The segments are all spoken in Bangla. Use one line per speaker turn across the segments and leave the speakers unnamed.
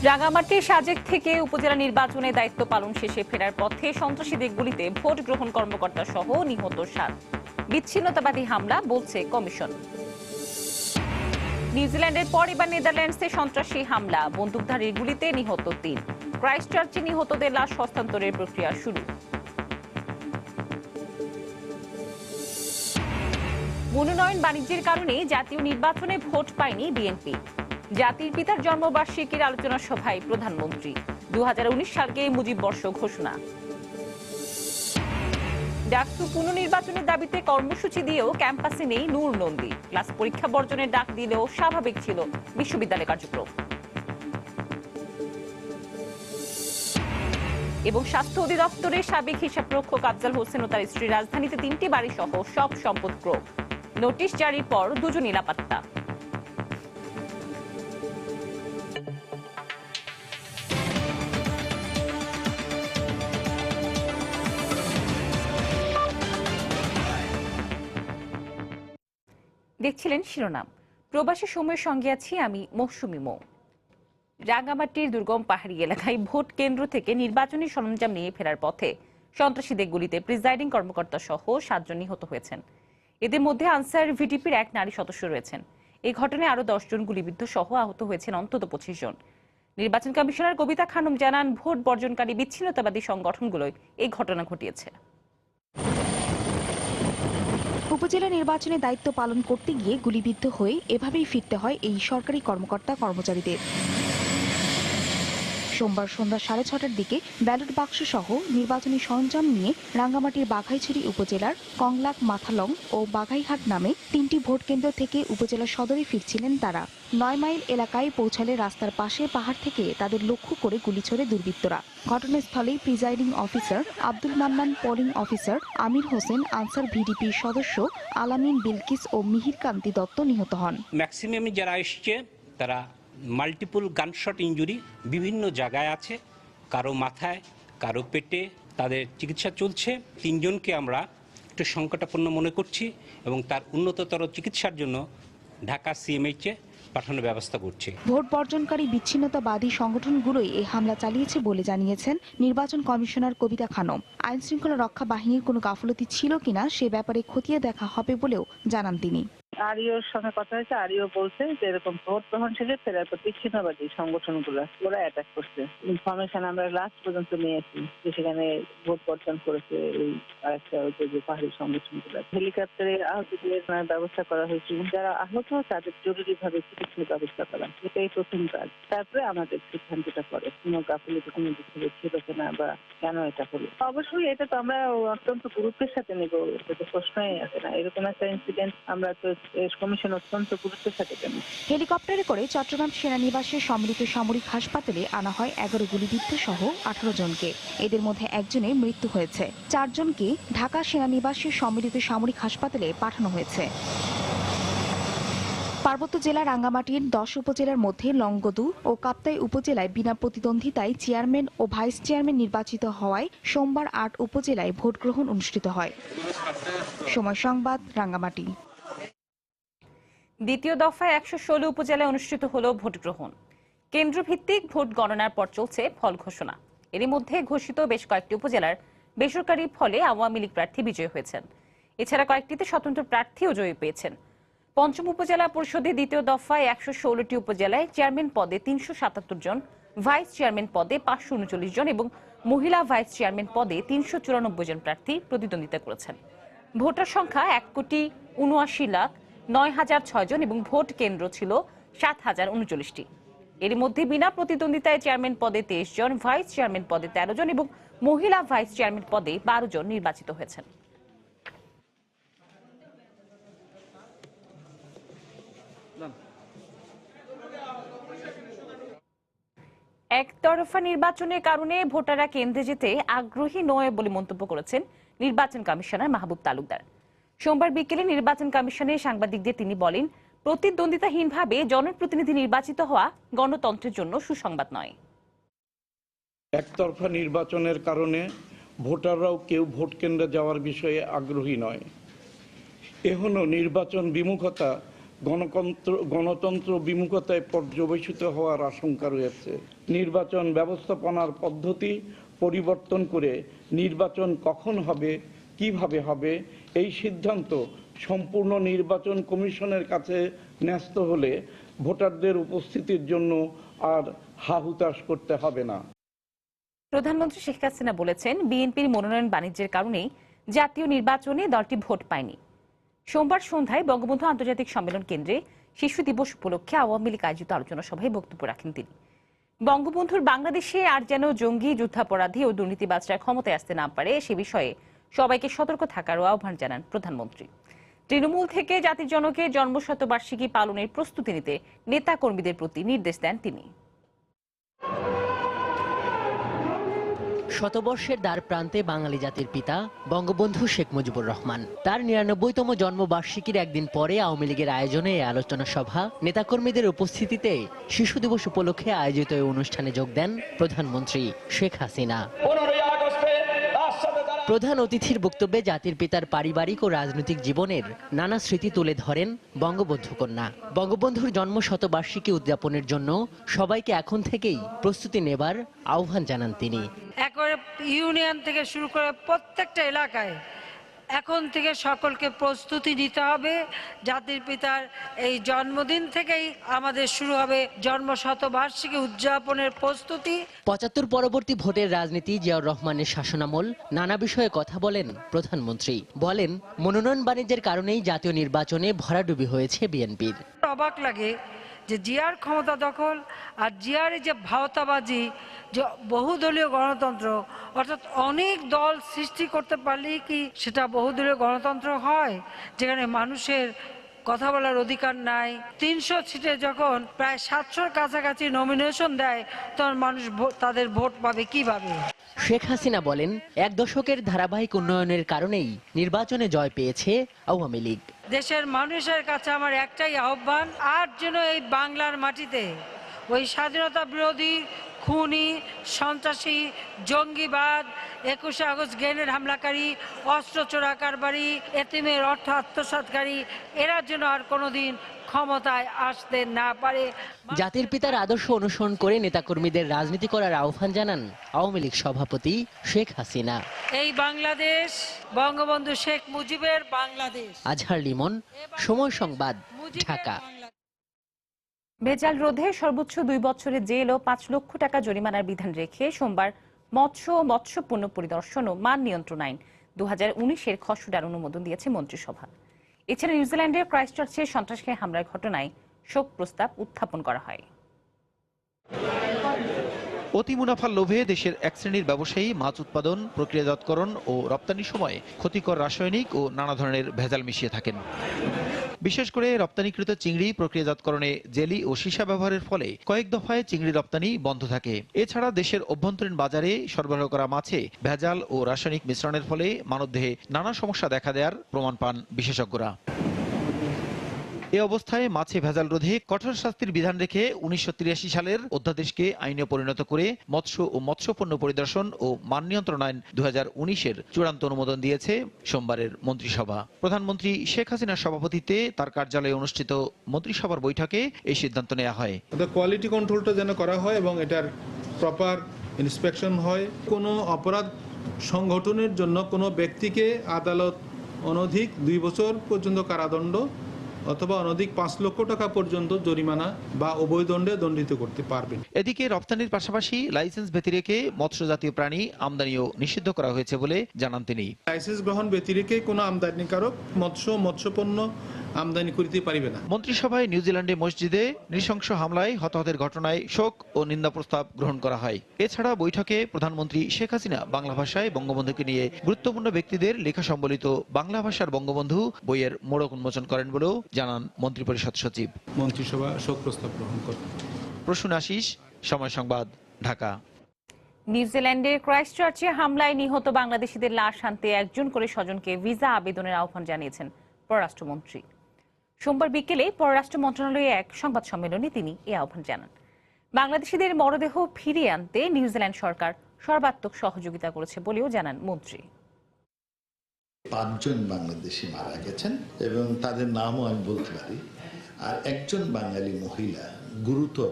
রাঙামাটির সাজেক থেকে উপজেলা নির্বাচনে দায়িত্ব পালন শেষে ফেরার পথে সন্ত্রাসীদের গুলিতে ভোট গ্রহণ কর্মকর্তা সহ নিহত 7। বিচ্ছিন্নতাবাদী হামলা বলছে কমিশন। নিউজিল্যান্ডের পর এবার নেদারল্যান্ডসে সন্ত্রাসী হামলা, বন্দুকধারীর গুলিতে নিহত 3। ক্রাইস্টচার্চে নিহতদের লাশ হস্তান্তরের প্রক্রিয়া শুরু। মনোনয়ন বাণিজ্যের কারণে জাতীয় নির্বাচনে ভোট পায়নি বিএনপি। জাতির পিতার জন্মবার্ষিকীর আলোচনা সভায় প্রধানমন্ত্রী। 2019 সালকে মুজিব বর্ষ ঘোষণা। ডাকসু পুনর্নির্বাচনের দাবিতে কর্মসূচি দিয়েও ক্যাম্পাসে নেই নূর নন্দী। ক্লাস পরীক্ষা বর্জনের ডাক দিলেও স্বাভাবিক ছিল বিশ্ববিদ্যালয় কার্যক্রম। এবং স্বাস্থ্য অধিদপ্তরের সাবেক হিসাবরক্ষক আফজাল হোসেন ও তার স্ত্রী রাজধানীতে 3টি বাড়ি সহ সব সম্পদ ক্রয়। নোটিশ জারির পর 2 জন নিরাপত্তা। দেখছিলেন শিরোনাম। প্রবাসী সময়ের সঙ্গে আছি আমি মৌসুমি মৌ। রাঙ্গামাটির দুর্গম পাহাড়ি এলাকায় ভোট কেন্দ্র থেকে নির্বাচনী সরঞ্জাম নিয়ে ফেরার পথে সন্ত্রাসীদের গুলিতে প্রিজাইডিং কর্মকর্তা সহ 7 জন নিহত হয়েছেন। এদের মধ্যে আনসার ভিডিপির এক নারী সদস্য রয়েছেন। এই ঘটনায় আরো 10 জন গুলিবিদ্ধ সহ আহত হয়েছেন অন্তত 25 জন। নির্বাচন কমিশনার কবিতা খানম জানান, ভোট বর্জনকারী বিচ্ছিন্নতাবাদী সংগঠনগুলোই এই ঘটনা ঘটিয়েছে।
উপজেলা নির্বাচনে দায়িত্ব পালন করতে গিয়ে গুলিবিদ্ধ হয়ে এভাবেই ফিরতে হয় এই সরকারি কর্মকর্তা কর্মচারীদের। সোমবার সন্ধ্যা 6:30টার দিকে ব্যালট বাক্স সহ নির্বাচনী সরঞ্জাম নিয়ে রাঙ্গামাটির বাঘাইছড়ি উপজেলার কংলাক, মাথালং ও বাঘাইহাট নামে 3টি ভোট কেন্দ্র থেকে উপজেলা সদরে ফিরছিলেন তারা। 9 মাইল এলাকায় পৌঁছালে রাস্তার পাশে পাহাড় থেকে তাদের লক্ষ্য করে গুলি ছোড়ে দুর্বৃত্তরা। ঘটনাস্থলেই presiding officer Abdul Mannan, polling officer Amir Hossain, Ansar ভিডিপির সদস্য আলামিন, বিলকিস ও মিহির কান্তি দত্ত নিহত হন।
ম্যাক্সিমাম যারা এসছে তারা মাল্টিপল গানশট ইনজুরি বিভিন্ন জায়গায় আছে, কারো মাথায়, কারো পেটে, তাদের চিকিৎসা চলছে। 3 জনকে আমরা একটু সংকটাপন্ন মনে করছি এবং তার উন্নততর চিকিৎসার জন্য ঢাকা সিএমএইচে পাঠানোর ব্যবস্থা করছে।
ভোট বর্জনকারী বিচ্ছিন্নতাবাদী সংগঠনগুলোই এই হামলা চালিয়েছে বলে জানিয়েছেন নির্বাচন কমিশনার কবিতা খানম। আইন শৃঙ্খলা রক্ষা বাহিনীর কোনো গাফলতি ছিল কিনা সে ব্যাপারে খতিয়ে দেখা হবে বলেও জানান তিনি।
আরিওর সঙ্গে কথা হয়েছে, আরিও বলছে যে এরকম ভোট গ্রহণ শেষে ফেরার পর বিচ্ছিন্নবাদী সংগঠনগুলো ওরা অ্যাটাক করছে। ইনফরমেশন আমরা লাস্ট পর্যন্ত নিয়েছি যে সেখানে ভোট বর্জন করেছে এই আরেকটা যে পাহাড়ি সংগঠনগুলো। হেলিকপ্টারে আহতদের ব্যবস্থা করা হয়েছে, যারা আহত তাদের জরুরিভাবে চিকিৎসা ব্যবস্থা করা, এটাই প্রথম কাজ। তারপরে আমাদের সিদ্ধান্তটা করে কোনো গাফিলতি কোনো দিক থেকে ছিল কিনা বা কেন এটা হলো। অবশ্যই এটা তো আমরা অত্যন্ত গুরুত্বের সাথে নেব, এটা প্রশ্নই আসে না। এরকম একটা ইনসিডেন্ট আমরা তো কমিশন অত্যন্ত গুরুত্বের সাথে নেব।
হেলিকপ্টারে করে চট্টগ্রাম সেনানিবাসের সম্মিলিত সামরিক হাসপাতালে আনা হয় 11 গুলিবিদ্ধ সহ 18 জনকে। এদের মধ্যে একজনের মৃত্যু হয়েছে। 4 জনকে ঢাকা সেনানিবাসের সম্মিলিত সামরিক হাসপাতালে পাঠানো হয়েছে। পার্বত্য জেলা রাঙ্গামাটির 10 উপজেলার মধ্যে লংগদু ও কাপ্তাই উপজেলায় বিনা প্রতিদ্বন্দ্বিতায় চেয়ারম্যান ও ভাইস চেয়ারম্যান নির্বাচিত হওয়ায় সোমবার 8 উপজেলায় ভোট গ্রহণ অনুষ্ঠিত হয়। সময় সংবাদ, রাঙ্গামাটি।
দ্বিতীয় দফায় 116 উপজেলায় অনুষ্ঠিত হলো ভোট গ্রহণ। কেন্দ্রভিত্তিক ভোট গণনার পর চলছে ফল ঘোষণা। এরই মধ্যে ঘোষিত বেশ কয়েকটি উপজেলার বেসরকারি ফলে আওয়ামী লীগ প্রার্থী বিজয়ী হয়েছেন। এছাড়া কয়েকটিতে স্বতন্ত্র প্রার্থীও জয়ী পেয়েছেন। পঞ্চম উপজেলা পরিষদে দ্বিতীয় দফায় 116টি উপজেলায় চেয়ারম্যান পদে 377 জন, ভাইস চেয়ারম্যান পদে 539 জন এবং মহিলা ভাইস চেয়ারম্যান পদে 394 জন প্রার্থী প্রতিদ্বন্দ্বিতা করেছেন। ভোটার সংখ্যা 1,79,09,006 জন এবং ভোট কেন্দ্র ছিল 7,039টি। এর মধ্যে বিনা প্রতিদ্বন্দ্বিতায় চেয়ারম্যান পদে 23 জন, ভাইস চেয়ারম্যান পদে 13 জন এবং মহিলা ভাইস চেয়ারম্যান পদে 12 জন নির্বাচিত হয়েছেন। একতরফা নির্বাচনের কারণে ভোটাররা কেন্দ্রে যেতে আগ্রহী নয় বলে মন্তব্য করেছেন নির্বাচন কমিশনার মাহবুব তালুকদার। সোমবার বিকেলে নির্বাচন কমিশনের সাংবাদিকদের তিনি বলেন, প্রতিদ্বন্দ্বিতাহীনভাবে জনপ্রতিনিধি নির্বাচিত হওয়া গণতন্ত্রের জন্য সুসংবাদ নয়।
একতরফা নির্বাচনের কারণে ভোটাররাও কেউ ভোট কেন্দ্রে যাওয়ার বিষয়ে আগ্রহী নয়। এখনো নির্বাচন বিমুখতা গণতন্ত্র বিমুখতায় পর্যবেসিত হওয়ার আশঙ্কা রয়েছে। নির্বাচন ব্যবস্থাপনার পদ্ধতি পরিবর্তন করে নির্বাচন কখন হবে, কিভাবে হবে এই সিদ্ধান্ত সম্পূর্ণ নির্বাচন কমিশনের কাছে ন্যস্ত হলে ভোটারদের উপস্থিতির জন্য আর হাহুতাশ করতে হবে না।
প্রধানমন্ত্রী শেখ হাসিনা বলেছেন, বিএনপির মনোনয়ন বাণিজ্যের কারণেই জাতীয় নির্বাচনে দলটি ভোট পায়নি। সোমবার সন্ধ্যায় বঙ্গবন্ধু আন্তর্জাতিক সম্মেলন কেন্দ্রে শিশু দিবস উপলক্ষে আওয়ামী লীগ আয়োজিত আলোচনা সভায় বক্তব্য রাখেন তিনি। বঙ্গবন্ধুর বাংলাদেশে আর যেন জঙ্গি, যুদ্ধাপরাধী ও দুর্নীতিবাজরা ক্ষমতায় আসতে না পারে সে বিষয়ে সবাইকে সতর্ক থাকারও আহ্বান জানান প্রধানমন্ত্রী। তৃণমূল থেকে জাতির জনকের জন্মশতবার্ষিকী পালনের প্রস্তুতি নিতে নেতা কর্মীদের প্রতি নির্দেশ দেন তিনি।
শতবর্ষের দ্বার প্রান্তে বাঙালি জাতির পিতা বঙ্গবন্ধু শেখ মুজিবুর রহমান তার ৯৯তম জন্মবার্ষিকীর একদিন পরে আওয়ামী লীগের আয়োজনে এই আলোচনা সভা নেতাকর্মীদের উপস্থিতিতে শিশু দিবস উপলক্ষে আয়োজিত এই অনুষ্ঠানে যোগ দেন প্রধানমন্ত্রী শেখ হাসিনা। প্রধান অতিথির বক্তব্যে জাতির পিতার পারিবারিক ও রাজনৈতিক জীবনের নানা স্মৃতি তুলে ধরেন বঙ্গবন্ধু কন্যা। বঙ্গবন্ধুর জন্ম শতবার্ষিকী উদযাপনের জন্য সবাইকে এখন থেকেই প্রস্তুতি নেবার আহ্বান জানান তিনি।
একবারে ইউনিয়ন থেকে শুরু করে প্রত্যেকটা এলাকায় এখন থেকে সকলকে প্রস্তুতি নিতে হবে। জাতির পিতার এই জন্মদিন থেকেই আমাদের শুরু হবে জন্মশতবার্ষিকী উদযাপনের প্রস্তুতি। ৭৫
পরবর্তী ভোটের রাজনীতি, জিয়াউর রহমানের শাসনামল, নানা বিষয়ে কথা বলেন প্রধানমন্ত্রী। বলেন, মনোনয়ন বাণিজ্যের কারণেই জাতীয় নির্বাচনে ভরাডুবি হয়েছে বিএনপির।
অবাক লাগে যে জিয়ার ক্ষমতা দখল আর জিয়ার যে ভাওতাবাজি, যে বহুদলীয় গণতন্ত্র, অর্থাৎ অনেক দল সৃষ্টি করতে পারলেই কি সেটা বহুদলীয় গণতন্ত্র হয়, যেখানে মানুষের কথা বলার অধিকার নাই। ৩০০ সিটে যখন প্রায় ৭০০-র কাছাকাছি নমিনেশন দেয় তখন মানুষ তাদের ভোট পাবে কিভাবে?
শেখ হাসিনা বলেন, এক দশকের ধারাবাহিক উন্নয়নের কারণেই নির্বাচনে জয় পেয়েছে আওয়ামী লীগ।
দেশের মানুষের কাছে আমার একটাই আহ্বান, আর যেন এই বাংলার মাটিতে ওই স্বাধীনতা বিরোধী, খুনি, সন্ত্রাসী, জঙ্গিবাদ, ২১শে আগস্ট গ্রেনেড হামলাকারী, অস্ত্র চোরা কারবারি, এতিমের অর্থ আত্মসাৎকারী, এরা যেন আর কোনোদিন ক্ষমতায় আসতে না পারে।
জাতির পিতার আদর্শ অনুসরণ করে নেতাকর্মীদের রাজনীতি করার আহ্বান জানান আওয়ামী লীগ সভাপতি শেখ হাসিনা।
এই বাংলাদেশ বঙ্গবন্ধু শেখ মুজিবের বাংলাদেশ।
আজহার লিমন, সময় সংবাদ, ঢাকা।
ভেজাল রোধে সর্বোচ্চ ২ বছরের জেল ও ৫ লক্ষ টাকা জরিমানার বিধান রেখে সোমবার মৎস্য পণ্য পরিদর্শন ও মান নিয়ন্ত্রণ আইন ২০১৯-এর খসড়ার অনুমোদন দিয়েছে মন্ত্রিসভা। এছাড়া নিউজিল্যান্ডের ক্রাইস্টচার্চে সন্ত্রাসী হামলার ঘটনায় শোক প্রস্তাব উত্থাপন করা হয়।
অতি মুনাফার লোভে দেশের এক শ্রেণীর ব্যবসায়ী মাছ উৎপাদন, প্রক্রিয়াজাতকরণ ও রপ্তানির সময় ক্ষতিকর রাসায়নিক ও নানা ধরনের ভেজাল মিশিয়ে থাকেন। বিশেষ করে রপ্তানিকৃত চিংড়ি প্রক্রিয়াজাতকরণে জেলি ও সীসা ব্যবহারের ফলে কয়েক দফায় চিংড়ি রপ্তানি বন্ধ থাকে। এছাড়া দেশের অভ্যন্তরীণ বাজারে সরবরাহ করা মাছে ভেজাল ও রাসায়নিক মিশ্রণের ফলে মানবদেহে নানা সমস্যা দেখা দেওয়ার প্রমাণ পান বিশেষজ্ঞরা। এ অবস্থায় মাছে ভেজাল রোধে কঠোর শাস্তির বিধান রেখে ১৯৮৩ সালের অধ্যাদেশকে আইনে পরিণত করে মৎস্য ও মৎস্যপণ্য পরিদর্শন ও মান নিয়ন্ত্রণ আইন ২০১৯-এর চূড়ান্ত অনুমোদন দিয়েছে সোমবারের মন্ত্রিসভা। প্রধানমন্ত্রী শেখ হাসিনার সভাপতিত্বে তার কার্যালয়ে অনুষ্ঠিত মন্ত্রিসভার বৈঠকে এই সিদ্ধান্ত নেওয়া হয়।
কোয়ালিটি কন্ট্রোলটা যেন করা হয় এবং এটার প্রপার ইন্সপেকশন হয়। কোনো অপরাধ সংগঠনের জন্য কোনো ব্যক্তিকে আদালত অনধিক ২ বছর পর্যন্ত কারাদণ্ড অথবা অনধিক ৫ লক্ষ টাকা পর্যন্ত জরিমানা বা অবৈধদণ্ডে দণ্ডিত করতে পারবেন।
এদিকে রপ্তানির পাশাপাশি লাইসেন্স ব্যতিরেকে মৎস্য জাতীয় প্রাণী আমদানিও নিষিদ্ধ করা হয়েছে বলে জানান তিনি।
লাইসেন্স গ্রহণ ব্যতিরেকে কোনো আমদানিকারক মৎস্যপণ্য আমদানি করিতে পারিবে না।
মন্ত্রিসভায় নিউজিল্যান্ডে মসজিদে নৃশংস হামলায় হতাহতের ঘটনায় শোক ও নিন্দা প্রস্তাব গ্রহণ করা হয়। এছাড়া বৈঠকে প্রধানমন্ত্রী শেখ হাসিনা বাংলা ভাষায় বঙ্গবন্ধুকে নিয়ে গুরুত্বপূর্ণ ব্যক্তিদের লেখা সম্বলিত বাংলা ভাষার বঙ্গবন্ধু বইয়ের মোড়ক উন্মোচন করেন বলেও জানান মন্ত্রিপরিষদ সচিব।
মন্ত্রিসভা শোক প্রস্তাব গ্রহণ করে।
প্রসূন আশিস, সময় সংবাদ, ঢাকা।
নিউজিল্যান্ডের ক্রাইস্টচার্চে হামলায় নিহত বাংলাদেশিদের লাশ আনতে একজন করে স্বজনকে ভিসা আবেদনের আহ্বান জানিয়েছেন পররাষ্ট্রমন্ত্রী। সোমবার বিকেলে পররাষ্ট্র মন্ত্রণালয়ে এক সংবাদ সম্মেলনে তিনি এই আহ্বান জানান। বাংলাদেশিদের মরদেহ ফিরিয়ে আনতে নিউজিল্যান্ড সরকার সর্বাত্মক সহযোগিতা করেছে বলেও জানান মন্ত্রী।
৫ জন বাংলাদেশি মারা গেছেন এবং তাদের নামও আমি বলতে পারি। আর একজন বাঙালি মহিলা গুরুতর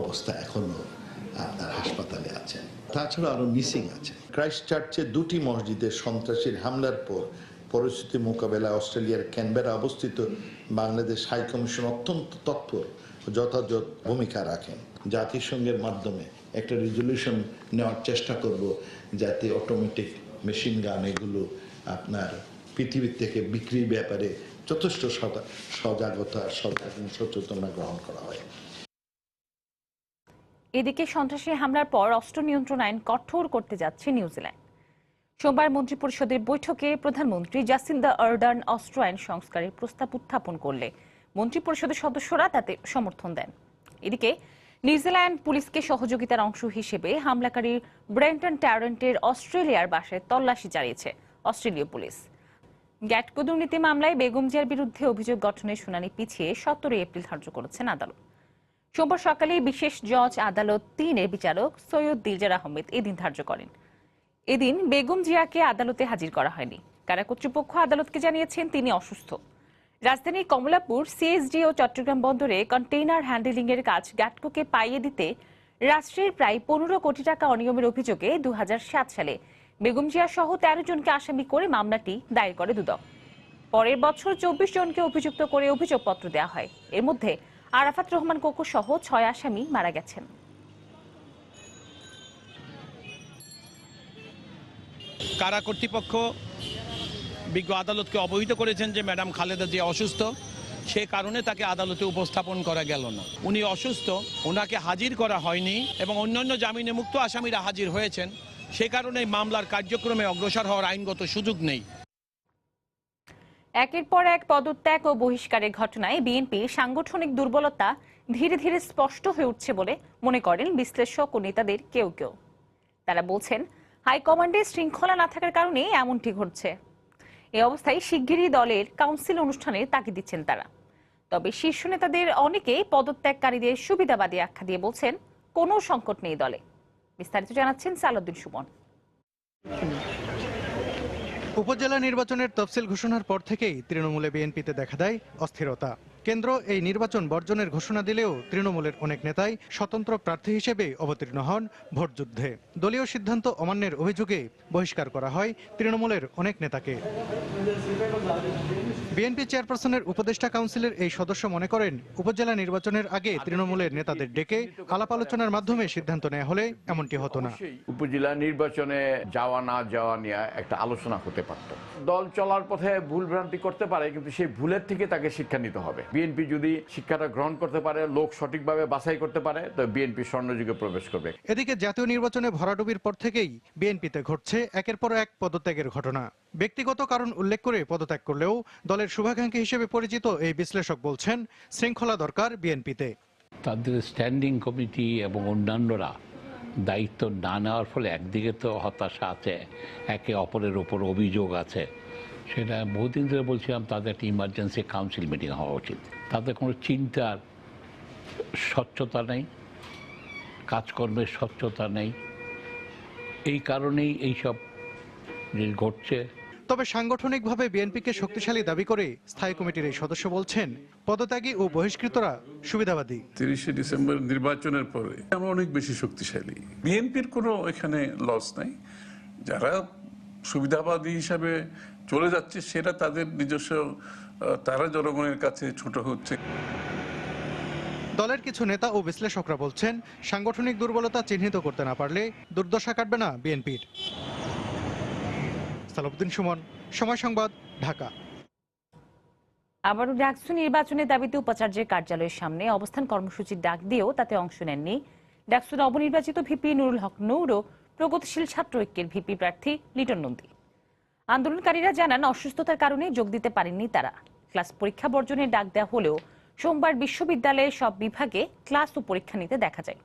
অবস্থা এখনো আপনার হাসপাতালে আছেন। তাছাড়া আরো মিসিং আছে। ক্রাইস্ট চার্চে 2টি মসজিদে সন্ত্রাসীর হামলার পর পরিস্থিতি মোকাবেলায় অস্ট্রেলিয়ার ক্যানবেরা অবস্থিত বাংলাদেশ হাই কমিশন অত্যন্ত তৎপর যথাযথ ভূমিকা রাখেন। জাতিসংঘের মাধ্যমে একটা রেজলিউশন নেওয়ার চেষ্টা করব যাতে অটোমেটিক মেশিন গান এগুলো আপনার পৃথিবীর থেকে বিক্রির ব্যাপারে যথেষ্ট সজাগতা সচেতনতা গ্রহণ করা হয়।
এদিকে সন্ত্রাসী হামলার পর অস্ত্র নিয়ন্ত্রণ আইন কঠোর করতে যাচ্ছে নিউজিল্যান্ড। সোমবার মন্ত্রিপরিষদের বৈঠকে প্রধানমন্ত্রী জাসিন্দা আর্ডার্ন অস্ত্র আইন সংস্কারের প্রস্তাব উত্থাপন করলে মন্ত্রিপরিষদের সদস্যরা তাতে সমর্থন দেন। এদিকে নিউজিল্যান্ড পুলিশকে সহযোগিতার অংশ হিসেবে হামলাকারী ব্রেন্টন ট্যারেন্টের অস্ট্রেলিয়ার বাসায় তল্লাশি চালিয়েছে অস্ট্রেলীয় পুলিশ। গ্যাটকো দুর্নীতি মামলায় বেগম জিয়ার বিরুদ্ধে অভিযোগ গঠনের শুনানি পিছিয়ে 17 এপ্রিল ধার্য করেছেন আদালত। সোমবার সকালে বিশেষ জজ আদালত 3-এর বিচারক সৈয়দ দিলজার আহমেদ এদিন ধার্য করেন। এদিন বেগম জিয়াকে আদালতে হাজির করা হয়নি। কারা কর্তৃপক্ষ আদালতকে জানিয়েছেন তিনি অসুস্থ। রাজধানীর কমলাপুর সিএসডি ও চট্টগ্রাম বন্দরে কন্টেইনার হ্যান্ডেলিং এর কাজ গ্যাটকোকে পাইয়ে দিতে রাষ্ট্রের প্রায় 15 কোটি টাকা অনিয়মের অভিযোগে 2007 সালে বেগম জিয়া সহ 13 জনকে আসামি করে মামলাটি দায়ের করে দুদক। পরের বছর 24 জনকে অভিযুক্ত করে অভিযোগপত্র দেওয়া হয়। এর মধ্যে আরাফাত রহমান কোকো সহ 6 আসামি মারা গেছেন।
কারা কর্তৃপক্ষ বিজ্ঞ আদালতকে অবহিত করেছেন যে ম্যাডাম খালেদা জিয়া অসুস্থ, সে কারণে তাকে আদালতে উপস্থাপন করা গেল না। উনি অসুস্থ, ওনাকে হাজির করা হয়নি এবং অন্যান্য জামিনে মুক্ত আসামিরা হাজির হয়েছেন, সে কারণে মামলার কার্যক্রমে অগ্রসর হওয়ার আইনগত সুযোগ নেই।
একের পর এক পদত্যাগ ও বহিষ্কারের ঘটনায় বিএনপির সাংগঠনিক দুর্বলতা ধীরে ধীরে স্পষ্ট হয়ে উঠছে বলে মনে করেন বিশ্লেষক ও নেতাদের কেউ কেউ। তারা বলছেন, হাইকমান্ডে শৃঙ্খলা না থাকার কারণে এমনটি ঘটছে। এই অবস্থায় শিগগিরই দলের কাউন্সিল অনুষ্ঠানের তাগিদ দিচ্ছেন তারা। তবে শীর্ষ নেতাদের অনেকে পদত্যাগকারীদের সুবিধাবাদী আখ্যা দিয়ে বলছেন, কোনো সংকট নেই দলে। বিস্তারিত জানাচ্ছেন সালাউদ্দিন সুমন।
উপজেলা নির্বাচনের তফসিল ঘোষণার পর থেকেই তৃণমূলে বিএনপিতে দেখা দেয় অস্থিরতা। কেন্দ্র এই নির্বাচন বর্জনের ঘোষণা দিলেও তৃণমূলের অনেক নেতাই স্বতন্ত্র প্রার্থী হিসেবে অবতীর্ণ হন ভোটযুদ্ধে। দলীয় সিদ্ধান্ত অমান্যের অভিযোগে বহিষ্কার করা হয় তৃণমূলের অনেক নেতাকে। বিএনপি চেয়ারপারসনের উপদেষ্টা কাউন্সিলের এই সদস্য মনে করেন, উপজেলা নির্বাচনের আগে তৃণমূলের নেতাদের ডেকে আলাপ আলোচনার মাধ্যমে সিদ্ধান্ত নেওয়া হলে এমনটি হতো না।
উপজেলা নির্বাচনে যাওয়া না যাওয়া নিয়ে একটা আলোচনা হতে পারত। দল চলার পথে ভুল ভ্রান্তি করতে পারে, কিন্তু সেই ভুলের থেকে তাকে শিক্ষা নিতে হবে। বিএনপি যদি শিক্ষাটা গ্রহণ করতে পারে, লোক সঠিকভাবে বাছাই করতে পারে, তো বিএনপি স্বর্ণযুগে প্রবেশ করবে।
এদিকে জাতীয় নির্বাচনে ভরাডুবির পর থেকেই বিএনপিতে ঘটছে একের পর এক পদত্যাগের ঘটনা। ব্যক্তিগত কারণ উল্লেখ করে পদত্যাগ করলেও দলের শুভাকাঙ্ক্ষী হিসেবে পরিচিত এই বিশ্লেষক বলছেন, শৃঙ্খলা দরকার বিএনপিতে।
তাদের স্ট্যান্ডিং কমিটি এবং অন্যান্যরা দায়িত্ব না নেওয়ার ফলে একদিকে তো হতাশা আছে, একে অপরের ওপর অভিযোগ আছে। সেটা বহুদিন ধরে বলছিলাম, তাদের একটা ইমার্জেন্সি কাউন্সিল মিটিং হওয়া উচিত। তাদের কোনো চিন্তার স্বচ্ছতা নেই, কাজকর্মের স্বচ্ছতা নেই, এই কারণেই এইসব ঘটছে।
তবে সাংগঠনিকভাবে বিএনপিকে শক্তিশালী দাবি করে স্থায়ী কমিটির এই সদস্য বলছেন, পদত্যাগী ও বহিষ্কৃতরা সুবিধাবাদী।
30 ডিসেম্বর নির্বাচনের পরে আমরা অনেক বেশি শক্তিশালী। বিএনপির কোনো এখানে লস নাই। যারা সুবিধাবাদী হিসাবে চলে যাচ্ছে সেটা তাদের নিজস্ব, তারা জনগণের কাছে ছোট হচ্ছে।
দলের কিছু নেতা ও বিশ্লেষকরা বলছেন, সাংগঠনিক দুর্বলতা চিহ্নিত করতে না পারলে দুর্দশা কাটবে না বিএনপির। সালাউদ্দিন সুমন, সময় সংবাদ, ঢাকা।
আবারও ডাকসু নির্বাচনের দাবিতে উপাচার্যের কার্যালয়ের সামনে অবস্থান কর্মসূচির ডাক দিয়েও তাতে অংশ নেননি ডাকসু নবনির্বাচিত ভিপি নুরুল হক নূর ও প্রগতিশীল ছাত্র ঐক্যের ভিপি প্রার্থী লিটন নন্দী। আন্দোলনকারীরা জানান, অসুস্থতার কারণে যোগ দিতে পারেননি তারা। ক্লাস পরীক্ষা বর্জনের ডাক দেওয়া হলেও সোমবার বিশ্ববিদ্যালয়ের সব বিভাগে ক্লাস ও পরীক্ষা নিতে দেখা যায়।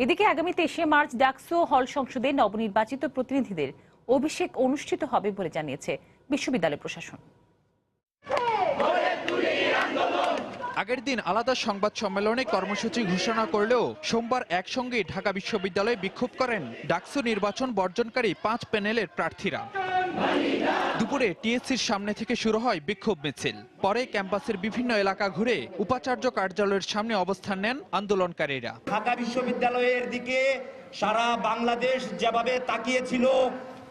এদিকে আগামী 23 মার্চ ডাকসু হল সংসদে নবনির্বাচিত প্রতিনিধিদের অভিষেক অনুষ্ঠিত হবে বলে জানিয়েছে বিশ্ববিদ্যালয় প্রশাসন।
আগের দিন আলাদা সংবাদ সম্মেলনে কর্মসূচি ঘোষণা করলেও সোমবার একসঙ্গে ঢাকা বিশ্ববিদ্যালয়ে বিক্ষোভ করেন ডাকসু নির্বাচন বর্জনকারী 5 প্যানেলের প্রার্থীরা। দুপুরে টিএসসির সামনে থেকে শুরু হয় বিক্ষোভ মিছিল। পরে ক্যাম্পাসের বিভিন্ন এলাকা ঘুরে উপাচার্য কার্যালয়ের সামনে অবস্থান নেন আন্দোলনকারীরা।
ঢাকা বিশ্ববিদ্যালয়ের দিকে সারা বাংলাদেশ যেভাবে তাকিয়েছিল,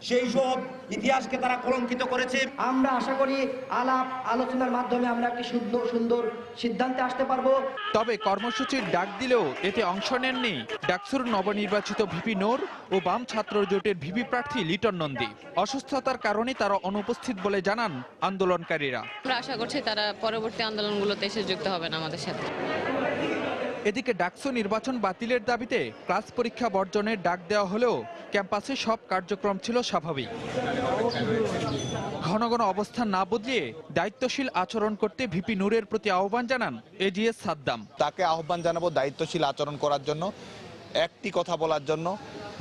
সেই সব ইতিহাসকে তারা কলঙ্কিত করেছে।
আমরা আশা করি আলাপ আলোচনার মাধ্যমে আমরা একটি সুন্দর সিদ্ধান্তে আসতে পারবো।
তবে কর্মসূচির ডাক দিলেও এতে অংশ নেননি ডাকসুর নবনির্বাচিত ভিপি নূর ও বাম ছাত্র জোটের ভিপি প্রার্থী লিটন নন্দী। অসুস্থতার কারণে তারা অনুপস্থিত বলে জানান আন্দোলনকারীরা।
আমরা আশা করছি তারা পরবর্তী আন্দোলনগুলোতে এসে যুক্ত হবেন আমাদের সাথে।
এদিকে ডাকসু নির্বাচন বাতিলের দাবিতে ক্লাস পরীক্ষা বর্জনের ডাক দেওয়া হলেও ক্যাম্পাসে সব কার্যক্রম ছিল স্বাভাবিক। ঘন ঘন অবস্থান না বদলিয়ে দায়িত্বশীল আচরণ করতে ভিপি নূরের প্রতি আহ্বান জানান এজিএস সাদ্দাম।
তাকে আহ্বান জানাবো দায়িত্বশীল আচরণ করার জন্য, একটি কথা বলার জন্য,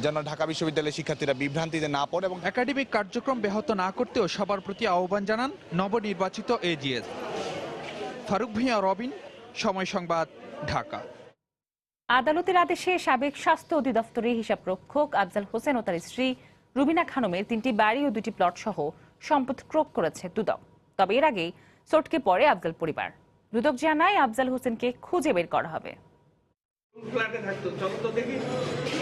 যেন ঢাকা বিশ্ববিদ্যালয়ের শিক্ষার্থীরা বিভ্রান্তিতে না পড়ে এবং
একাডেমিক কার্যক্রম ব্যাহত না করতেও সবার প্রতি আহ্বান জানান নবনির্বাচিত এজিএস। ফারুক ভূঁইয়া, রবিন, সময় সংবাদ, ঢাকা।
আদালতের আদেশে সাবেক স্বাস্থ্য অধিদপ্তরের হিসাবরক্ষক আফজাল হোসেন ও তার স্ত্রী রুবিনা খানমের 3টি বাড়ি ও 2টি প্লট সহ সম্পদ ক্রোক করেছে দুদক। তবে এর আগেই চটকে পড়ে আফজাল পরিবার। দুদক জানায় আফজাল হোসেনকে খুঁজে বের করা হবে।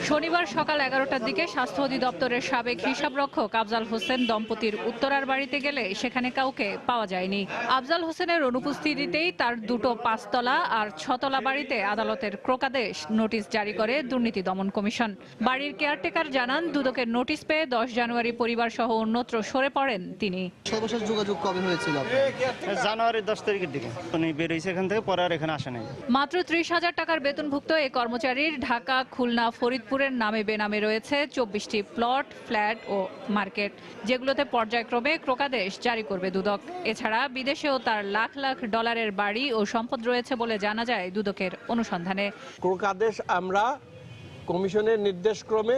শনিবার সকাল 11টার দিকে স্বাস্থ্য অধিদপ্তরের সাবেক হিসাবরক্ষক আফজাল হোসেন দম্পতির উত্তরার বাড়িতে গেলে সেখানে কাউকে পাওয়া যায়নি। আফজাল হোসেনের অনুপস্থিতিতেই তার 2টো 5তলা আর 6তলা বাড়িতে আদালতের ক্রোকাদেশ নোটিশ জারি করে দুর্নীতি দমন কমিশন। বাড়ির কেয়ারটেকার জানান দুদকের নোটিশ পেয়ে 10 জানুয়ারি পরিবার সহ অন্যত্র সরে পড়েন তিনি।
সর্বশেষ যোগাযোগ কবে হয়েছিল? জানুয়ারির 10 তারিখের দিকে উনি বের হয়েছে এখান থেকে, পরে আর এখানে আসে নাই।
মাত্র 30,000 টাকার বেতনভুক্ত এই কর্মচারীর ঢাকা, খুলনা, ফরিদপুরের নামে বেনামে রয়েছে 24টি প্লট, ফ্ল্যাট ও মার্কেট, যেগুলোতে পর্যায়ক্রমে ক্রোকাদেশ জারি করবে দুদক। এছাড়া বিদেশেও তার লাখ লাখ ডলারের বাড়ি ও সম্পদ রয়েছে বলে জানা যায় দুদকের অনুসন্ধানে।
ক্রোকাদেশ আমরা কমিশনের নির্দেশক্রমে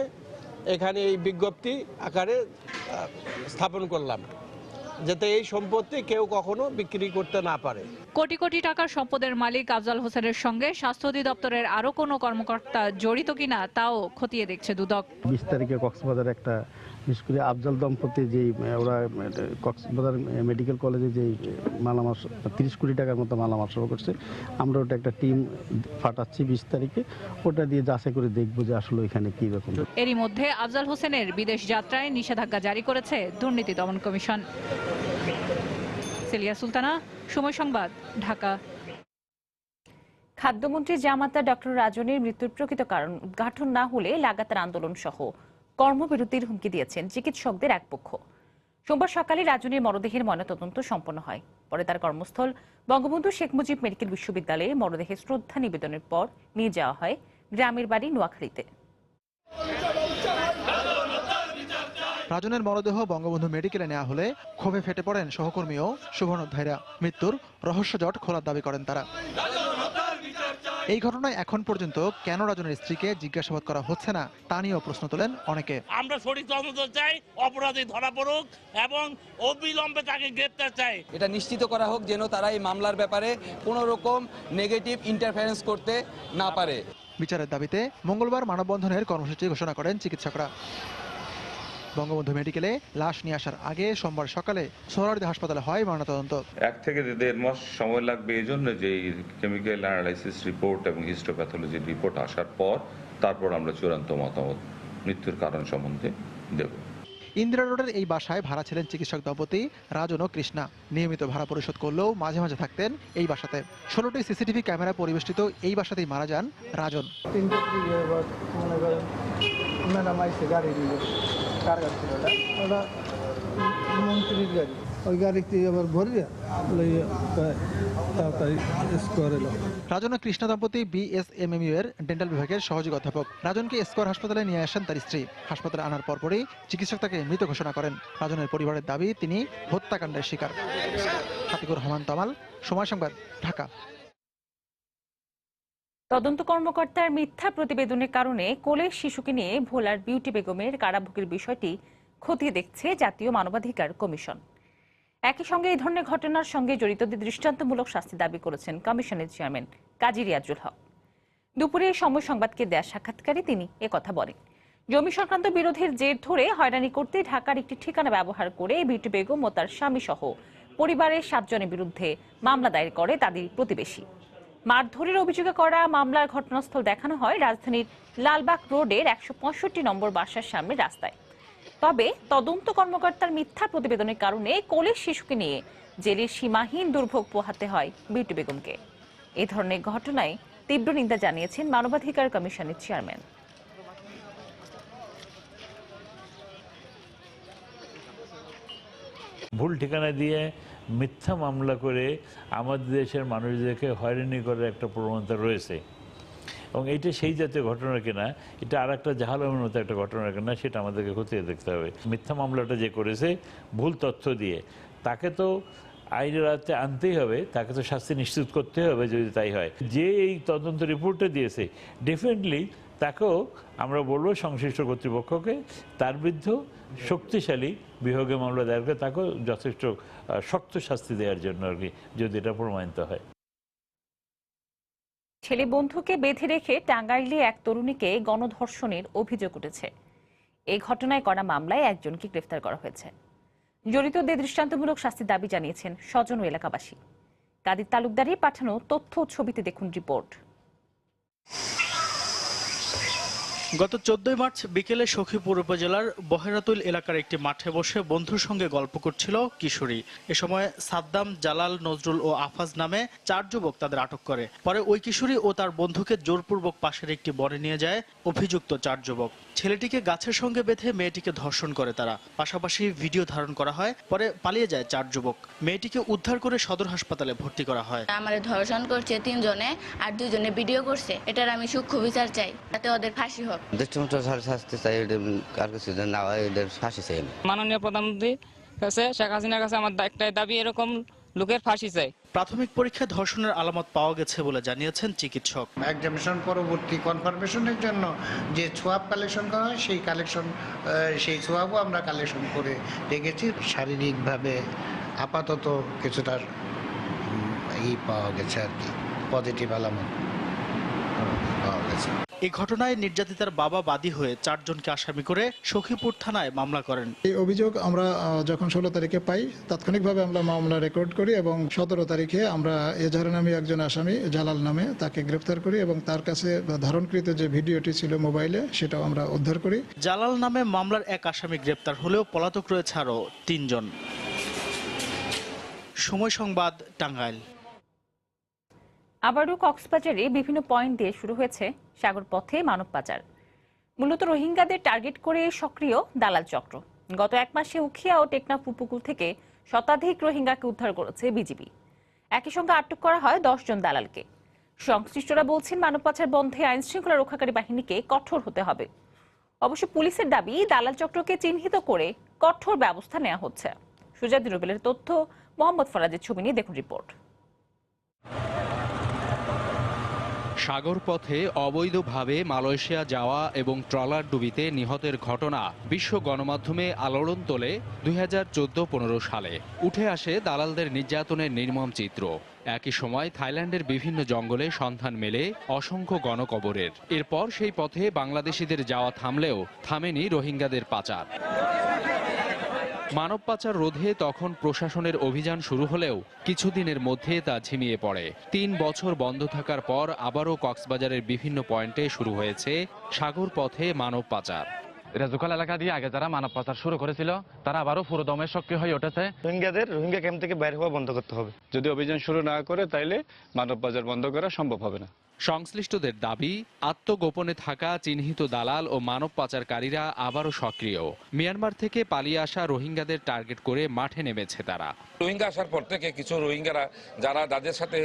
এখানে এই বিজ্ঞপ্তি আকারে স্থাপন করলাম, যাতে এই সম্পত্তি কেউ কখনো বিক্রি করতে না পারে।
কোটি কোটি টাকার সম্পদের মালিক আফজাল হোসেনের সঙ্গে স্বাস্থ্য অধিদপ্তরের আরো কোনো কর্মকর্তা জড়িত কিনা তাও খতিয়ে দেখছে দুদক।
20 তারিখে কক্সবাজার একটা, বিশেষ করে আফজাল দম্পতি যেই ওরা কক্সবাজার মেডিকেল কলেজে যেই মালামাল 30 কোটি টাকার মতো মালামাল সহ করছে, আমরা ওটা একটা টিম ফাটাচ্ছি 20 তারিখে, ওটা দিয়ে যাচাই করে দেখবো যে আসলে এখানে কি রকম।
এরই মধ্যে আফজাল হোসেনের বিদেশ যাত্রায় নিষেধাজ্ঞা জারি করেছে দুর্নীতি দমন কমিশন। সেলিয়া সুলতানা, সময় সংবাদ, ঢাকা।
খাদ্যমন্ত্রী জামাতা ডক্টর রাজনের মৃত্যুর প্রকৃত কারণ উদ্ঘাটন না হলে লাগাতার আন্দোলন সহ কর্মবিরতির হুমকি দিয়েছেন চিকিৎসকদের এক পক্ষ। সোমবার সকালে রাজনের মরদেহের ময়নাতদন্ত সম্পন্ন হয়। পরে তার কর্মস্থল বঙ্গবন্ধু শেখ মুজিব মেডিকেল বিশ্ববিদ্যালয়ে মরদেহে শ্রদ্ধা নিবেদনের পর নিয়ে যাওয়া হয় গ্রামের বাড়ি নোয়াখালীতে।
রাজনের মরদেহ বঙ্গবন্ধু মেডিকেলে নেওয়া হলে ক্ষোভে ফেটে পড়েন সহকর্মী ও শুভনোধ্যায়রা। মৃত্যুর রহস্যজট খোলার দাবি করেন তারা। এই ঘটনায় এখন পর্যন্ত কেন রাজনের স্ত্রীকে জিজ্ঞাসাবাদ করা হচ্ছে না তা নিয়েও প্রশ্ন তোলেন অনেকে।
আমরা সঠিক তদন্ত চাই, অপরাধী ধরা পড়ুক এবং অবিলম্বে তাকে গ্রেফতার চাই।
এটা নিশ্চিত করা হোক যেন তারা এই মামলার ব্যাপারে কোনো রকম নেগেটিভ ইন্টারফারেন্স করতে না পারে।
বিচারের দাবিতে মঙ্গলবার মানববন্ধনের কর্মসূচি ঘোষণা করেন চিকিৎসকরা। বঙ্গবন্ধু মেডিকেলে লাশ নিয়ে আসার আগে সোমবার সকালে সোহরাওয়ার্দী হাসপাতালে হয় ময়নাতদন্ত।
1 থেকে 1.5 মাস সময় লাগবে এই জন্য যে কেমিক্যাল অ্যানালাইসিস রিপোর্ট এবং হিস্টোপ্যাথোলজি রিপোর্ট আসার পর তারপর আমরা চূড়ান্ত মতামত মৃত্যুর কারণ সম্বন্ধে দেব।
ইন্দিরা রোডের এই বাসায় ভাড়া ছিলেন চিকিৎসক দম্পতি রাজন ও কৃষ্ণা। নিয়মিত ভাড়া পরিশোধ করলেও মাঝে মাঝে থাকতেন এই বাসাতে। 16টি সিসিটিভি ক্যামেরায় পরিবেষ্টিত এই বাসাতেই মারা যান রাজন। রাজন ও কৃষ্ণা দম্পতি বিএসএমএমইউ এর ডেন্টাল বিভাগের সহযোগী অধ্যাপক। রাজনকে স্কয়ার হাসপাতালে নিয়ে আসেন তার স্ত্রী। হাসপাতালে আনার পরপরই চিকিৎসক তাকে মৃত ঘোষণা করেন। রাজনের পরিবারের দাবি তিনি হত্যাকাণ্ডের শিকার। হাতিকুর রহমান তামাল, সময় সংবাদ, ঢাকা।
তদন্ত কর্মকর্তার মিথ্যা প্রতিবেদনের কারণে কোলের শিশুকে নিয়ে ভোলার বিউটি বেগমের কারাভোগের বিষয়টি খতিয়ে দেখছে জাতীয় মানবাধিকার কমিশন। একই সঙ্গে এই ধরনের ঘটনার সঙ্গে জড়িতদের দৃষ্টান্তমূলক শাস্তি দাবি করেছেন কমিশনের চেয়ারম্যান কাজী রিয়াজুল হক। দুপুরে সময় সংবাদকে দেয়া সাক্ষাৎকারে তিনি একথা বলেন। জমি সংক্রান্ত বিরোধের জের ধরে হয়রানি করতে ঢাকার একটি ঠিকানা ব্যবহার করে বিউটি বেগম ও তার স্বামী সহ পরিবারের 7 জনের বিরুদ্ধে মামলা দায়ের করে তাদের প্রতিবেশী। মারধরের অভিযোগে করা মামলার ঘটনাস্থল দেখানো হয় রাজধানীর লালবাগ রোডের 165 নম্বর বাসার সামনে রাস্তায়। তবে তদন্ত কর্মকর্তার মিথ্যা প্রতিবেদনের কারণে কোলের শিশুকে নিয়ে জেলের সীমাহীন দুর্ভোগ পোহাতে হয় বিউটি বেগমকে। এই ধরনের ঘটনায় তীব্র নিন্দা জানিয়েছেন মানবাধিকার কমিশনের চেয়ারম্যান।
ভুল ঠিকানা দিয়ে মিথ্যা মামলা করে আমাদের দেশের মানুষদেরকে হয়রানি করার একটা প্রবণতা রয়েছে, এবং এইটা সেই জাতীয় ঘটনা কিনা, এটা আর একটা জাহালামের মতো একটা ঘটনা কিনা, সেটা আমাদেরকে খতিয়ে দেখতে হবে। মিথ্যা মামলাটা যে করেছে ভুল তথ্য দিয়ে, তাকে তো আইনের আওতাতে আনতেই হবে, তাকে তো শাস্তি নিশ্চিত করতে হবে যদি তাই হয়। যে এই তদন্ত রিপোর্টটা দিয়েছে ডেফিনেটলি তাকেও আমরা বলবো সংশ্লিষ্ট কর্তৃপক্ষকে তার বিরুদ্ধে শক্তিশালী বিভাগীয় মামলা দায়ের করে তাকেও যথেষ্ট শক্ত শাস্তি দেওয়ার জন্য আর কি, যদি এটা প্রমাণিত হয়।
ছেলে বন্ধুকে বেঁধে রেখে টাঙ্গাইলে এক তরুণীকে গণধর্ষণের অভিযোগ উঠেছে। এই ঘটনায় করা মামলায় একজনকে গ্রেফতার করা হয়েছে। জড়িতদের দৃষ্টান্তমূলক শাস্তির দাবি জানিয়েছেন স্বজন ও এলাকাবাসী। কাদির তালুকদারের পাঠানো তথ্য ও ছবিতে দেখুন রিপোর্ট।
গত 14 মার্চ বিকেলে সখীপুর উপজেলার বহেরাতুল এলাকার একটি মাঠে বসে বন্ধুর সঙ্গে গল্প করছিল কিশোরী। এ সময় সাদ্দাম, জালাল, নজরুল ও আফাজ নামে 4 যুবক তাদের আটক করে। পরে ওই কিশোরী ও তার বন্ধুকে জোরপূর্বক পাশের একটি বনে নিয়ে যায় অভিযুক্ত 4 যুবক। ছেলেটিকে গাছের সঙ্গে বেঁধে মেয়েটিকে ধর্ষণ করে তারা। পাশাপাশি ভিডিও ধারণ করা হয়। পরে পালিয়ে যায় 4 যুবক। মেয়েটিকে উদ্ধার করে সদর হাসপাতালে ভর্তি করা হয়।
আমার ধর্ষণ করছে 3 জনে, আর 2 জনে ভিডিও করছে। এটার আমি সূক্ষ্ম বিচার চাই, যাতে ওদের ফাঁসি হোক।
মাননীয় প্রধানমন্ত্রী কাছে, শেখ হাসিনার কাছে আমার একটাই দাবি, এরকম লোকের ফাঁসি চাই।
প্রাথমিক পরীক্ষায় ধর্ষণের আলামত পাওয়া গেছে বলে জানিয়েছেন চিকিৎসক।
এক্সামিনেশন পরবর্তী কনফার্মেশনের জন্য যে সোয়াব কালেকশন করা হয় সেই সোয়াবও আমরা কালেকশন করে রেখেছি। শারীরিকভাবে আপাতত কিছুটা পাওয়া গেছে আর কি, পজিটিভ আলামত পাওয়া গেছে।
এই ঘটনায় নির্যাতিতার বাবা বাদী হয়ে 4 জনকে আসামি করে সখীপুর থানায় মামলা করেন।
এই অভিযোগ আমরা যখন 16 তারিখে পাই, তাৎক্ষণিকভাবে আমরা মামলা রেকর্ড করি এবং 17 তারিখে আমরা এজাহার নামে একজন আসামি, জালাল নামে, তাকে গ্রেফতার করি এবং তার কাছে ধারণকৃত যে ভিডিওটি ছিল মোবাইলে, সেটাও আমরা উদ্ধার করি।
জালাল নামে মামলার এক আসামি গ্রেফতার হলেও পলাতক রয়েছে আরও 3 জন। সময় সংবাদ, টাঙ্গাইল।
আবারও কক্সবাজারে বিভিন্ন পয়েন্ট দিয়ে শুরু হয়েছে সাগর পথে মানব পাচার। মূলত রোহিঙ্গাদের টার্গেট করে সক্রিয় দালাল চক্র। গত 1 মাসে উখিয়া ও টেকনাফ উপকূল থেকে শতাধিক রোহিঙ্গাকে উদ্ধার করেছে বিজিবি। একই সঙ্গে আটক করা হয় 10 জন দালালকে। সংশ্লিষ্টরা বলছেন মানব পাচার বন্ধে আইন শৃঙ্খলা রক্ষাকারী বাহিনীকে কঠোর হতে হবে। অবশ্য পুলিশের দাবি, দালাল চক্রকে চিহ্নিত করে কঠোর ব্যবস্থা নেওয়া হচ্ছে। সুজাদি রুবেলের তথ্য, মোহাম্মদ ফরাজের ছবি নিয়ে দেখুন রিপোর্ট।
সাগর পথে অবৈধভাবে মালয়েশিয়া যাওয়া এবং ট্রলার ডুবিতে নিহতের ঘটনা বিশ্ব গণমাধ্যমে আলোড়ন তোলে 2014-15 সালে। উঠে আসে দালালদের নির্যাতনের নির্মম চিত্র। একই সময় থাইল্যান্ডের বিভিন্ন জঙ্গলে সন্ধান মেলে অসংখ্য গণকবরের। এরপর সেই পথে বাংলাদেশিদের যাওয়া থামলেও থামেনি রোহিঙ্গাদের পাচার। মানব পাচার রোধে তখন প্রশাসনের অভিযান শুরু হলেও কিছুদিনের মধ্যে তা ঝিমিয়ে পড়ে। 3 বছর বন্ধ থাকার পর আবারও কক্সবাজারের বিভিন্ন পয়েন্টে শুরু হয়েছে সাগর পথে মানব পাচার।
রাজুখাল এলাকা দিয়ে আগে যারা মানব পাচার শুরু করেছিল, তারা আবারও পুরোদমে সক্রিয় হয়ে উঠেছে।
রোহিঙ্গা ক্যাম্প থেকে বাইরে হওয়া বন্ধ করতে হবে।
যদি অভিযান শুরু না করে তাইলে মানব পাচার বন্ধ করা সম্ভব হবে না।
সংশ্লিষ্টদের দাবি, আত্মগোপনে থাকা চিহ্নিত দালাল ও মানব পাচারকারীরা আবারও সক্রিয়। মিয়ানমার থেকে পালিয়ে আসা রোহিঙ্গাদের টার্গেট করে মাঠে নেমেছে তারা।
রোহিঙ্গা আসার পর থেকে কিছু রোহিঙ্গারা যাদের সাথে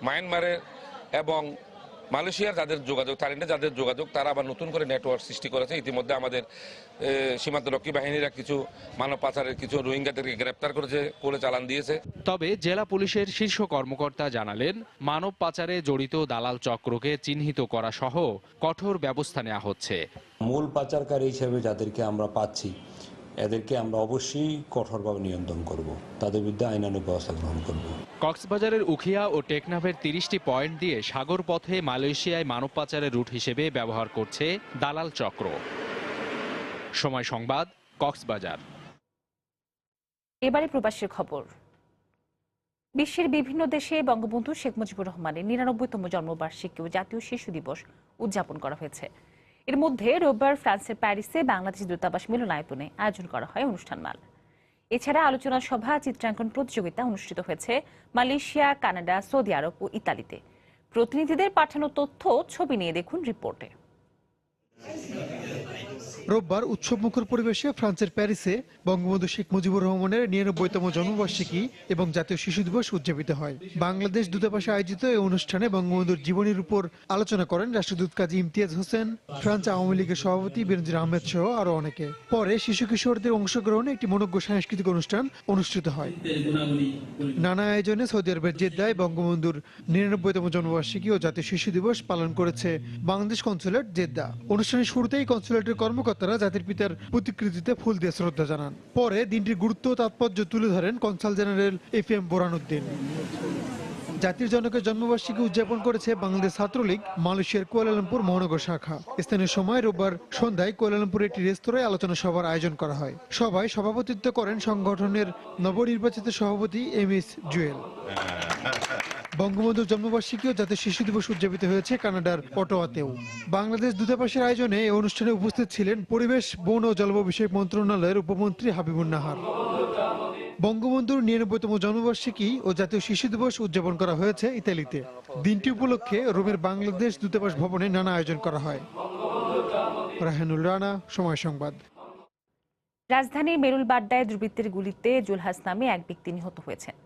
মায়ানমারের এবং মালয়েশিয়ার যাদের যোগাযোগ, থাইল্যান্ডে যাদের যোগাযোগ, তারা আবার নতুন করে নেটওয়ার্ক সৃষ্টি করেছে। ইতিমধ্যে আমাদের সীমান্তরক্ষী বাহিনীরা কিছু মানব পাচারের কিছু রোহিঙ্গাদেরকে গ্রেপ্তার করে চালান দিয়েছে।
তবে জেলা পুলিশের শীর্ষ কর্মকর্তা জানালেন, মানব পাচারে জড়িত দালাল চক্রকে চিহ্নিত করা সহ কঠোর ব্যবস্থা নেওয়া হচ্ছে।
মূল পাচারকারী হিসেবে যাদেরকে আমরা পাচ্ছি, এদেরকে আমরা অবশ্যই কঠোরভাবে নিয়ন্ত্রণ করব, তাদের বিরুদ্ধে আইনানুগ ব্যবস্থা গ্রহণ করব।
কক্সবাজারের উখিয়া ও টেকনাফের 30টি পয়েন্ট দিয়ে সাগর পথে মালয়েশিয়ায় মানব পাচারের রুট হিসেবে ব্যবহার করছে দালাল চক্র। সময় সংবাদ, কক্সবাজার।
এবারে প্রবাসীর খবর। বিশ্বের বিভিন্ন দেশে বঙ্গবন্ধু শেখ মুজিবুর রহমানের ৯৯তম জন্মবার্ষিকী ও জাতীয় শিশু দিবস উদযাপন করা হয়েছে। এর মধ্যে রোববার ফ্রান্সের প্যারিসে বাংলাদেশ দূতাবাস মিলনায়তনে আয়োজন করা হয় অনুষ্ঠানমালা। এছাড়া আলোচনা সভা, চিত্রাঙ্কন প্রতিযোগিতা অনুষ্ঠিত হয়েছে মালয়েশিয়া, কানাডা, সৌদি আরব ও ইতালিতে। প্রতিনিধিদের পাঠানো তথ্য ছবি নিয়ে দেখুন রিপোর্টে।
রোববার উৎসবমুখর পরিবেশে ফ্রান্সের প্যারিসে বঙ্গবন্ধু শেখ মুজিবুর রহমানের ৯৯তম জন্মবার্ষিকী এবং জাতীয় শিশু দিবস উদযাপিত হয়। বাংলাদেশ দূতাবাসে আয়োজিত এই অনুষ্ঠানে বঙ্গবন্ধুর জীবনীর উপর আলোচনা করেন রাষ্ট্রদূত কাজী ইমতিয়াজ হোসেন, ফ্রান্স আওয়ামী লীগের সভাপতি বেনজির আহমেদ সহ আরো অনেকে। পরে শিশু কিশোরদের অংশগ্রহণে একটি মনোজ্ঞ সাংস্কৃতিক অনুষ্ঠান অনুষ্ঠিত হয়। নানা আয়োজনে সৌদি আরবের জেদ্দায় বঙ্গবন্ধুর ৯৯তম জন্মবার্ষিকী ও জাতীয় শিশু দিবস পালন করেছে বাংলাদেশ কনসুলেট জেদ্দা। অনুষ্ঠানের শুরুতেই কনসুলেটের কর্মকর্তারা জাতির পিতার প্রতিকৃতিতে ফুল দিয়ে শ্রদ্ধা জানান। পরে দিনটির গুরুত্ব ও তাৎপর্য তুলে ধরেন কনসাল জেনারেল FM বোরহানউদ্দিন। জাতির জনকের জন্মবার্ষিকী উদযাপন করেছে বাংলাদেশ ছাত্রলীগ মালয়েশিয়ার কুয়ালালামপুর মহানগর শাখা। স্থানীয় সময় রোববার সন্ধ্যায় কুয়ালালামপুরের একটি রেস্তোরাঁয় আলোচনা সভার আয়োজন করা হয়। সভায় সভাপতিত্ব করেন সংগঠনের নবনির্বাচিত সভাপতি MS জুয়েল। বঙ্গবন্ধুর জন্মবার্ষিকী ও জাতীয় শিশু দিবস উদযাপিত হয়েছে কানাডার অটোয়াতেও। বাংলাদেশ দূতাবাসের আয়োজনে এই অনুষ্ঠানে উপস্থিত ছিলেন পরিবেশ, বন ও জলবায়ু বিষয়ক মন্ত্রণালয়ের উপমন্ত্রী হাবিবুন নাহার। বঙ্গবন্ধুর ৯৯তম জন্মবার্ষিকী ও জাতীয় শিশু দিবস উদযাপন করা হয়েছে ইতালিতে। দিনটি উপলক্ষে রোমের বাংলাদেশ দূতাবাস ভবনে নানা আয়োজন করা হয়। রাহানুল রানা, সময় সংবাদ।
রাজধানীর মেরুলবাড্ডায় দুর্বৃত্তের গুলিতে জুলহাস নামে এক ব্যক্তি নিহত হয়েছেন।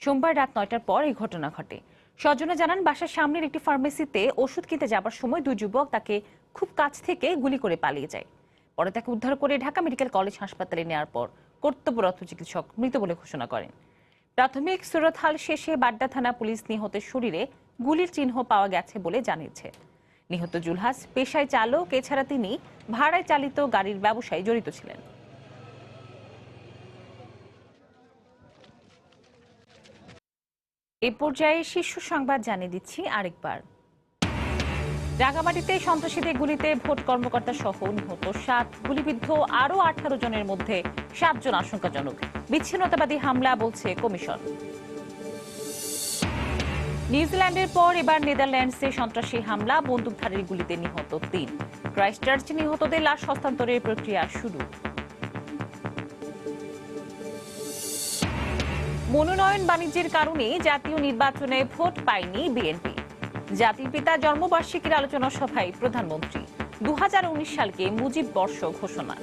সোমবার রাত ৯টার পর এই ঘটনা ঘটে। স্বজনে জানান, বাসার সামনের একটি ফার্মেসিতে ওষুধ কিনতে যাবার সময় দুই যুবক তাকে খুব কাছ থেকে গুলি করে পালিয়ে যায়। পরে তাকে উদ্ধার করে ঢাকা মেডিকেল কলেজ হাসপাতালে নেওয়ার পর কর্তব্যরত চিকিৎসক মৃত বলে ঘোষণা করেন। প্রাথমিক সুরতহাল শেষে বাড্ডা থানা পুলিশ নিহতের শরীরে গুলির চিহ্ন পাওয়া গেছে বলে জানিয়েছে। নিহত জুলহাস পেশায় চালক, এছাড়া তিনি ভাড়ায় চালিত গাড়ির ব্যবসায় জড়িত ছিলেন। এই পর্যায়ে শীর্ষ সংবাদ জানিয়ে দিচ্ছি আরেকবার। রাঙামাটিতে সন্ত্রাসীদের গুলিতে ভোট কর্মকর্তা সহ নিহত 7, গুলিবিদ্ধ আরও 18 জনের মধ্যে 7 জন আশঙ্কাজনক। বিচ্ছিন্নতাবাদী হামলা বলছে কমিশন। নিউজিল্যান্ডের পর এবার নেদারল্যান্ডসে সন্ত্রাসী হামলা, বন্দুকধারীর গুলিতে নিহত 3। ক্রাইস্টচার্চে নিহতদের লাশ হস্তান্তরের প্রক্রিয়া শুরু। মনোনয়ন বাণিজ্যের কারণে জাতীয় নির্বাচনে ভোট পায়নি বিএনপি। জাতির পিতা জন্মবার্ষিকীর আলোচনা সভায় প্রধানমন্ত্রী 2019 সালকে মুজিব বর্ষ ঘোষণা।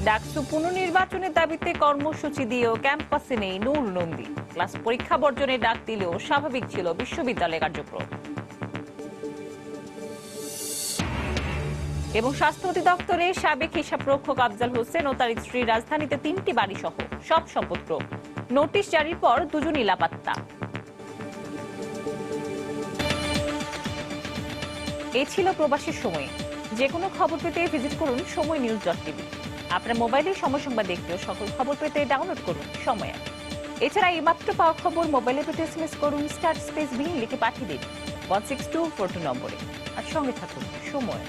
ডাকসু পুনর্নির্বাচনের দাবিতে কর্মসূচি দিয়েও ক্যাম্পাসে নেই নূর নন্দী। ক্লাস পরীক্ষা বর্জনের ডাক দিলেও স্বাভাবিক ছিল বিশ্ববিদ্যালয় কার্যক্রম। এবং স্বাস্থ্য অধিদপ্তরের সাবেক হিসাবরক্ষক আফজাল হোসেন ও তার স্ত্রী রাজধানীতে 3টি বাড়ি সহ সব সম্পত্তি নোটিশ জারির পর 2 জন লাপাত্তা। এ ছিল প্রবাসীর সময়। যে কোনো খবর পেতে ভিজিট করুন সময়নিউজ.tv। আপনার মোবাইলে সময় সংবাদ দেখতেও সকল খবর পেতে ডাউনলোড করুন সময় অ্যাপ। এছাড়া এই মাত্র পাওয়া খবর মোবাইলে পেতে SMS করুন *B লিখে পাঠিয়ে দিন 16242 নম্বরে। আর সঙ্গে থাকুন সময়।